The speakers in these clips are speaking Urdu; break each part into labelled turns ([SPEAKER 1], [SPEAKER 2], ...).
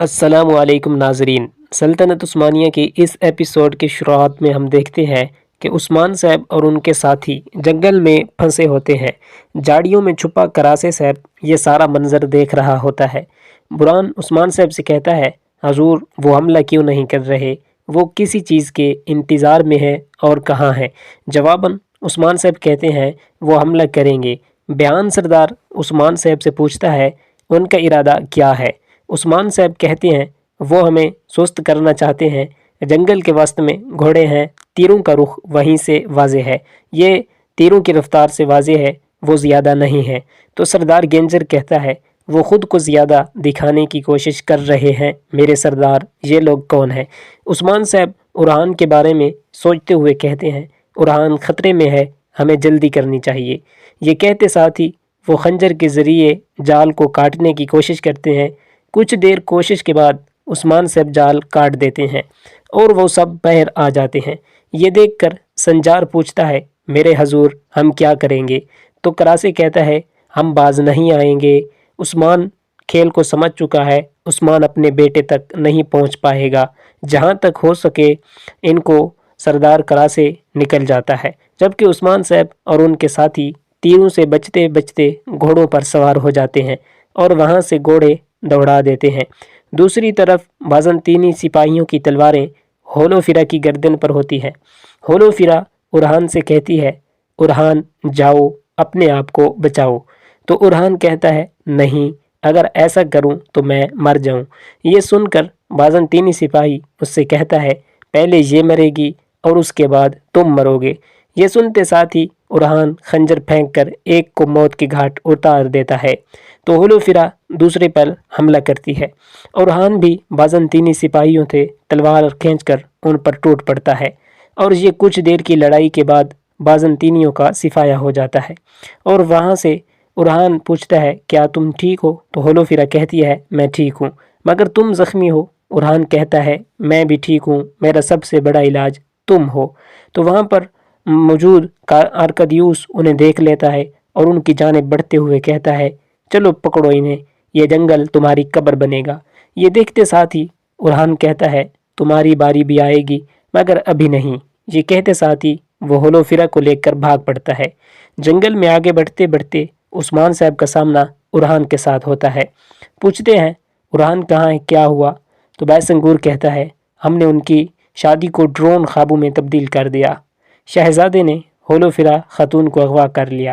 [SPEAKER 1] السلام علیکم ناظرین، سلطنت عثمانیہ کے اس ایپیسوڈ کے شروعات میں ہم دیکھتے ہیں کہ عثمان صاحب اور ان کے ساتھی جنگل میں پھنسے ہوتے ہیں۔ جھاڑیوں میں چھپا کراسے صاحب یہ سارا منظر دیکھ رہا ہوتا ہے۔ برہان عثمان صاحب سے کہتا ہے، حضور وہ حملہ کیوں نہیں کر رہے؟ وہ کسی چیز کے انتظار میں ہے اور کہاں ہے؟ جواباً عثمان صاحب کہتے ہیں وہ حملہ کریں گے۔ بیان سردار عثمان صاحب سے پوچھتا ہے ان کا ارادہ کیا ہے؟ عثمان صاحب کہتے ہیں وہ ہمیں سست کرنا چاہتے ہیں۔ جنگل کے وسط میں گھوڑے ہیں، تیروں کا رخ وہیں سے واضح ہے۔ یہ تیروں کی رفتار سے واضح ہے، وہ زیادہ نہیں ہے۔ تو سردار گینجر کہتا ہے وہ خود کو زیادہ دکھانے کی کوشش کر رہے ہیں میرے سردار، یہ لوگ کون ہیں؟ عثمان صاحب اورحان کے بارے میں سوچتے ہوئے کہتے ہیں اورحان خطرے میں ہے، ہمیں جلدی کرنی چاہیے۔ یہ کہتے ساتھ ہی وہ خنجر کے ذریعے جال کو کاٹنے کی کوشش کرتے ہیں۔ کچھ دیر کوشش کے بعد عثمان صاحب جال کاٹ دیتے ہیں اور وہ سب باہر آ جاتے ہیں۔ یہ دیکھ کر سنجار پوچھتا ہے میرے حضور ہم کیا کریں گے؟ تو کراسے کہتا ہے ہم باز نہیں آئیں گے۔ عثمان کھیل کو سمجھ چکا ہے، عثمان اپنے بیٹے تک نہیں پہنچ پائے گا۔ جہاں تک ہو سکے ان کو سردار کراسے نکل جاتا ہے، جبکہ عثمان صاحب اور ان کے ساتھی تیروں سے بچتے بچتے گھوڑوں پر سوار ہو جاتے ہیں اور وہاں سے گھوڑے دوڑا دیتے ہیں۔ دوسری طرف بازنطینی سپاہیوں کی تلواریں ہولوفیرا کی گردن پر ہوتی ہیں۔ ہولوفیرا اورحان سے کہتی ہے اورحان جاؤ اپنے آپ کو بچاؤ۔ تو اورحان کہتا ہے نہیں، اگر ایسا کروں تو میں مر جاؤں۔ یہ سن کر بازنطینی سپاہی اس سے کہتا ہے پہلے یہ مرے گی اور اس کے بعد تم مرو گے۔ یہ سنتے ساتھ ہی اورحان خنجر پھینک کر ایک کو موت کے گھاٹ اتار دیتا ہے۔ تو ہولوفیرا دوسرے پر حملہ کرتی ہے۔ اورحان بھی بازنطینی سپاہیوں سے تلوار کھینچ کر ان پر ٹوٹ پڑتا ہے اور یہ کچھ دیر کی لڑائی کے بعد بازنطینیوں کا صفایا ہو جاتا ہے۔ اور وہاں سے اورحان پوچھتا ہے کیا تم ٹھیک ہو؟ تو ہولوفیرا کہتی ہے میں ٹھیک ہوں، مگر تم زخمی ہو۔ اورحان کہتا ہے میں بھی ٹھیک ہوں، میرا سب سے بڑا علاج تم ہو۔ تو وہاں پر موجود ارکادیوس انہیں دیکھ لیتا ہے اور ان کی جانب بڑھتے ہوئے کہتا ہے چلو پکڑو انہیں، یہ جنگل تمہاری قبر بنے گا۔ یہ دیکھتے ساتھ ہی اورحان کہتا ہے تمہاری باری بھی آئے گی، مگر ابھی نہیں۔ یہ کہتے ساتھ ہی وہ ہولوفیرا کو لے کر بھاگ پڑتا ہے۔ جنگل میں آگے بڑھتے بڑھتے عثمان صاحب کا سامنا اورحان کے ساتھ ہوتا ہے۔ پوچھتے ہیں اورحان کہاں ہے، کیا ہوا؟ تو بائسنگور کہتا ہے ہم نے ان کی شادی کو ڈرون خوابوں میں تبدیل کر دیا۔ شہزادے نے ہولوفیرا خاتون کو اغوا کر لیا۔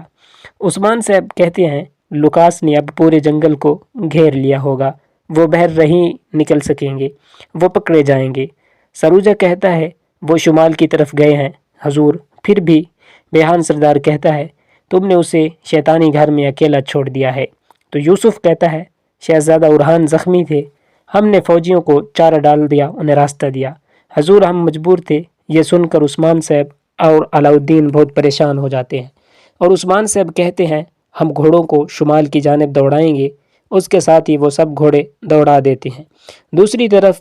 [SPEAKER 1] عثمان صاحب کہتے ہیں لوکاس نے اب پورے جنگل کو گھیر لیا ہوگا، وہ بہر نہیں نکل سکیں گے، وہ پکڑے جائیں گے۔ سروجا کہتا ہے وہ شمال کی طرف گئے ہیں حضور۔ پھر بھی بیان سردار کہتا ہے تم نے اسے شیطانی گھر میں اکیلا چھوڑ دیا ہے۔ تو یوسف کہتا ہے شہزادہ اورحان زخمی تھے، ہم نے فوجیوں کو چارہ ڈال دیا، انہیں راستہ دیا۔ حضور ہم مجبور تھے۔ یہ سن کر عثمان صاحب اور علاؤالدین بہت پریشان ہو جاتے ہیں اور عثمان صاحب کہتے ہیں ہم گھوڑوں کو شمال کی جانب دوڑائیں گے۔ اس کے ساتھ ہی وہ سب گھوڑے دوڑا دیتے ہیں۔ دوسری طرف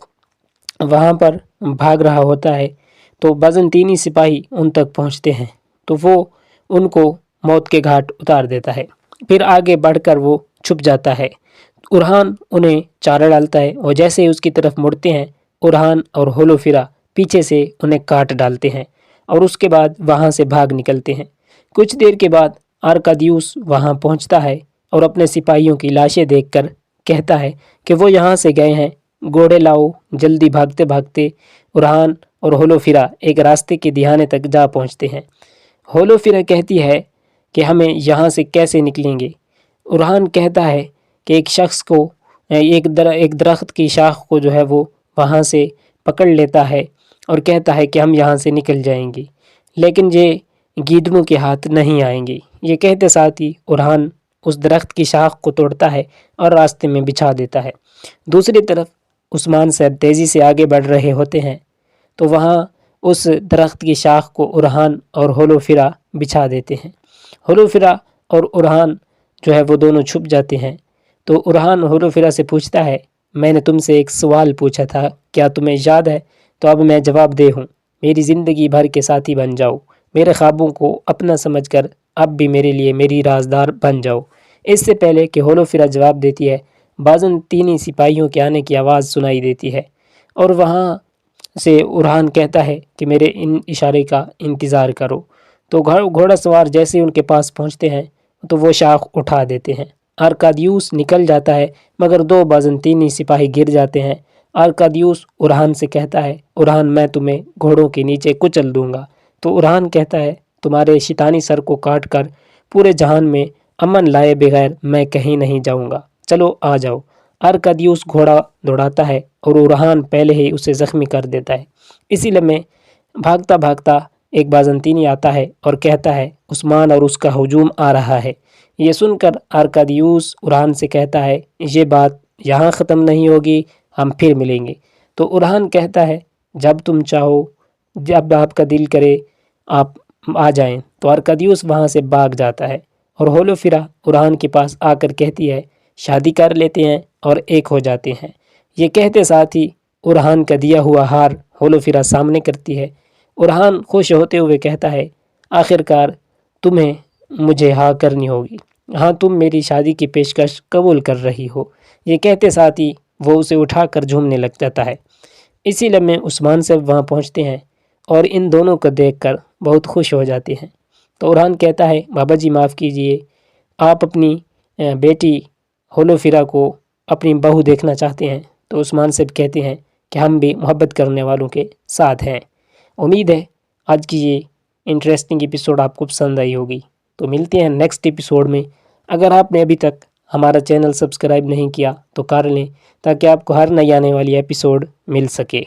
[SPEAKER 1] وہاں پر بھاگ رہا ہوتا ہے تو بازنطینی سپاہی ان تک پہنچتے ہیں تو وہ ان کو موت کے گھاٹ اتار دیتا ہے۔ پھر آگے بڑھ کر وہ چھپ جاتا ہے۔ اورحان انہیں چارہ ڈالتا ہے اور جیسے ہی اس کی طرف مڑتے ہیں اورحان اور ہولوفیرا پیچھے سے انہیں کاٹ ڈالتے ہیں اور اس کے بعد وہاں سے بھاگ نکلتے ہیں۔ کچھ دیر کے بعد ارکادیوس وہاں پہنچتا ہے اور اپنے سپاہیوں کی لاشیں دیکھ کر کہتا ہے کہ وہ یہاں سے گئے ہیں، گھوڑے لاؤ۔ جلدی بھاگتے بھاگتے اورحان اور ہولوفیرا ایک راستے کے دہانے تک جا پہنچتے ہیں۔ ہولوفیرا کہتی ہے کہ ہمیں یہاں سے کیسے نکلیں گے؟ اورحان کہتا ہے کہ ایک شخص کو ایک درخت کی شاخ کو جو ہے وہ وہاں سے پکڑ لیتا ہے اور کہتا ہے کہ ہم یہاں سے نکل جائیں گے، لیکن یہ گیدڑوں کے ہاتھ نہیں آئیں گے۔ یہ کہتے ساتھ ہی اورحان اس درخت کی شاخ کو توڑتا ہے اور راستے میں بچھا دیتا ہے۔ دوسری طرف عثمان صاحب تیزی سے آگے بڑھ رہے ہوتے ہیں تو وہاں اس درخت کی شاخ کو اورحان اور ہولوفیرا بچھا دیتے ہیں۔ ہولوفیرا اور اورحان جو ہے وہ دونوں چھپ جاتے ہیں۔ تو اورحان ہولوفیرا سے پوچھتا ہے میں نے تم سے ایک سوال پوچھا تھا، کیا تمہیں یاد ہے؟ تو اب میں جواب دہ ہوں، میری زندگی بھر کے ساتھی بن جاؤ، میرے خوابوں کو اپنا سمجھ کر اب بھی میرے لیے میری رازدار بن جاؤ۔ اس سے پہلے کہ ہولوفیرا جواب دیتی ہے بازنطینی سپاہیوں کے آنے کی آواز سنائی دیتی ہے اور وہاں سے ارحان کہتا ہے کہ میرے ان اشارے کا انتظار کرو۔ تو گھوڑا سوار جیسے ان کے پاس پہنچتے ہیں تو وہ شاخ اٹھا دیتے ہیں۔ ارکادیوس نکل جاتا ہے مگر 2 بازنطینی سپاہی گر جاتے ہیں۔ ارکادیوس ارحان سے کہتا ہے ارحان میں تمہیں گھوڑوں کے نیچے کچل دوں گا۔ تو ارحان کہتا ہے تمہارے شیطانی سر کو کاٹ کر پورے جہان میں امن لائے بغیر میں کہیں نہیں جاؤں گا، چلو آ جاؤ۔ ارکادیوس گھوڑا دوڑاتا ہے اور ارحان پہلے ہی اسے زخمی کر دیتا ہے۔ اسی لمحے بھاگتا بھاگتا ایک بازنطینی آتا ہے اور کہتا ہے عثمان اور اس کا ہجوم آ رہا ہے۔ یہ سن کر ارکادیوس ارحان سے کہتا ہے یہ بات یہاں ختم نہیں ہوگی، ہم پھر ملیں گے۔ تو ارحان کہتا ہے جب تم چاہو، جب آپ کا دل کرے آپ آ جائیں۔ تو ارکادیوس وہاں سے بھاگ جاتا ہے اور ہولوفیرا ارحان کے پاس آ کر کہتی ہے شادی کر لیتے ہیں اور ایک ہو جاتے ہیں۔ یہ کہتے ساتھ ہی ارحان کا دیا ہوا ہار ہولوفیرا سامنے کرتی ہے۔ ارحان خوش ہوتے ہوئے کہتا ہے آخرکار تمہیں مجھے ہاں کرنی ہوگی، ہاں تم میری شادی کی پیشکش قبول کر رہی ہو۔ یہ کہتے ساتھ ہی وہ اسے اٹھا کر جھومنے لگ جاتا ہے۔ اسی لمحے عثمان صاحب وہاں پہنچتے ہیں اور ان دونوں کو دیکھ کر بہت خوش ہو جاتے ہیں۔ تو ارحان کہتا ہے بابا جی معاف کیجئے، آپ اپنی بیٹی ہولوفیرا کو اپنی بہو دیکھنا چاہتے ہیں۔ تو عثمان صاحب کہتے ہیں کہ ہم بھی محبت کرنے والوں کے ساتھ ہیں۔ امید ہے آج کی یہ انٹریسٹنگ ایپیسوڈ آپ کو پسند آئی ہوگی۔ تو ملتے ہیں نیکسٹ ایپیسوڈ میں۔ اگر آپ نے ابھی تک ہمارا چینل سبسکرائب نہیں کیا تو کر لیں تاکہ آپ کو ہر نئی آنے والی ایپیسوڈ مل سکے۔